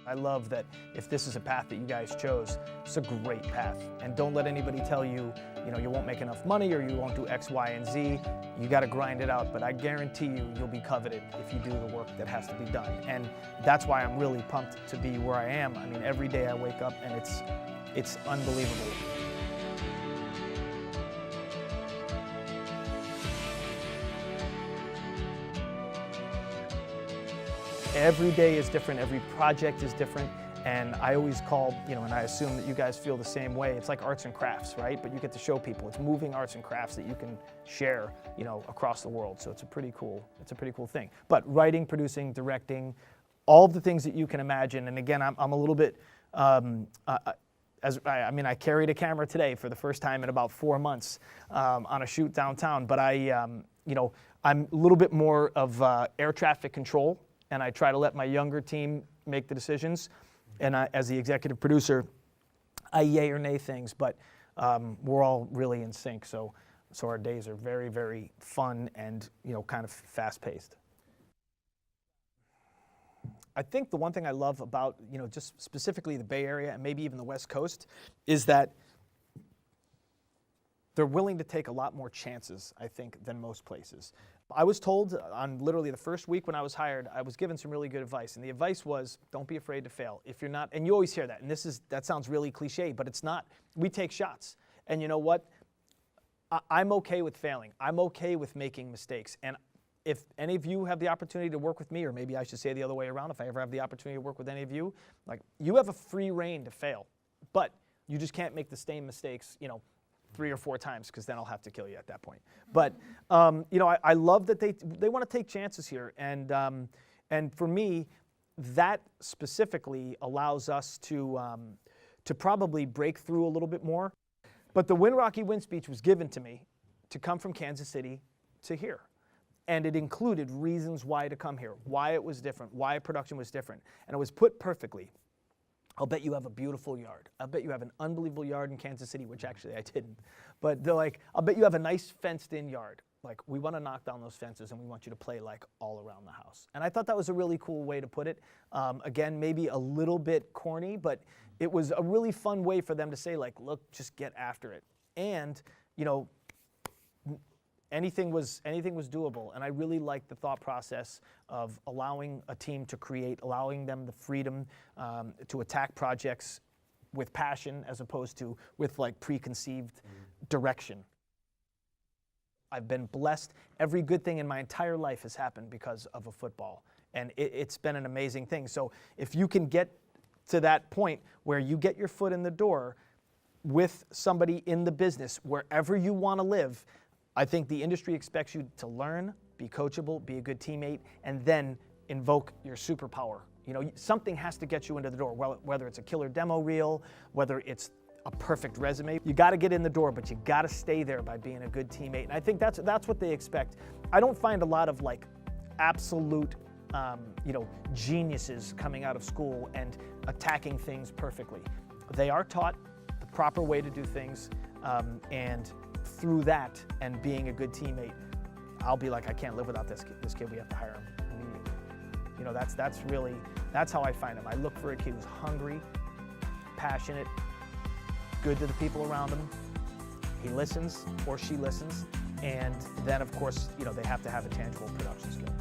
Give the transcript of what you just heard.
I love that if this is a path that you guys chose, it's a great path. And don't let anybody tell you, you won't make enough money or you won't do X, Y, and Z. You got to grind it out, but I guarantee you'll be coveted if you do the work that has to be done. And that's why I'm really pumped to be where I am. I mean, every day I wake up and it's unbelievable. Every day is different, every project is different, and I always call, and I assume that you guys feel the same way. It's like arts and crafts, right? But you get to show people. It's moving arts and crafts that you can share, across the world. So it's a pretty cool thing. But writing, producing, directing, all of the things that you can imagine. And again, I'm a little bit, I carried a camera today for the first time in about 4 months on a shoot downtown. But I'm a little bit more of air traffic control. And I try to let my younger team make the decisions. And as the executive producer, I yay or nay things, but we're all really in sync. So our days are very, very fun and kind of fast-paced. I think the one thing I love about just specifically the Bay Area and maybe even the West Coast is that they're willing to take a lot more chances, I think, than most places. I was told on literally the first week when I was hired, I was given some really good advice. And the advice was, don't be afraid to fail. If you're not, and you always hear that, and that sounds really cliche, but it's not. We take shots. And you know what? I'm okay with failing. I'm okay with making mistakes. And if any of you have the opportunity to work with me, or maybe I should say the other way around, if I ever have the opportunity to work with any of you, you have a free rein to fail. But you just can't make the same mistakes, 3 or 4 times, because then I'll have to kill you at that point. But I love that they want to take chances here, and for me, that specifically allows us to probably break through a little bit more. But the Win Rocky Win speech was given to me to come from Kansas City to here, and it included reasons why to come here, why it was different, why production was different, and it was put perfectly. I'll bet you have a beautiful yard. I'll bet you have an unbelievable yard in Kansas City, which actually I didn't. But they're like, I'll bet you have a nice fenced-in yard. We want to knock down those fences, and we want you to play all around the house. And I thought that was a really cool way to put it. Again, maybe a little bit corny, but it was a really fun way for them to say, look, just get after it. And, anything was doable, and I really liked the thought process of allowing a team to create, allowing them the freedom to attack projects with passion as opposed to with preconceived direction. I've been blessed. Every good thing in my entire life has happened because of a football, and it's been an amazing thing. So if you can get to that point where you get your foot in the door with somebody in the business, wherever you want to live, I think the industry expects you to learn, be coachable, be a good teammate, and then invoke your superpower. Something has to get you into the door, whether it's a killer demo reel, whether it's a perfect resume. You got to get in the door, but you got to stay there by being a good teammate. And I think that's what they expect. I don't find a lot of absolute, geniuses coming out of school and attacking things perfectly. They are taught the proper way to do things, and through that and being a good teammate, I'll be like, I can't live without this kid. We have to hire him immediately. That's how I find him. I look for a kid who's hungry, passionate, good to the people around him. He listens, or she listens, and then of course, they have to have a tangible production skill.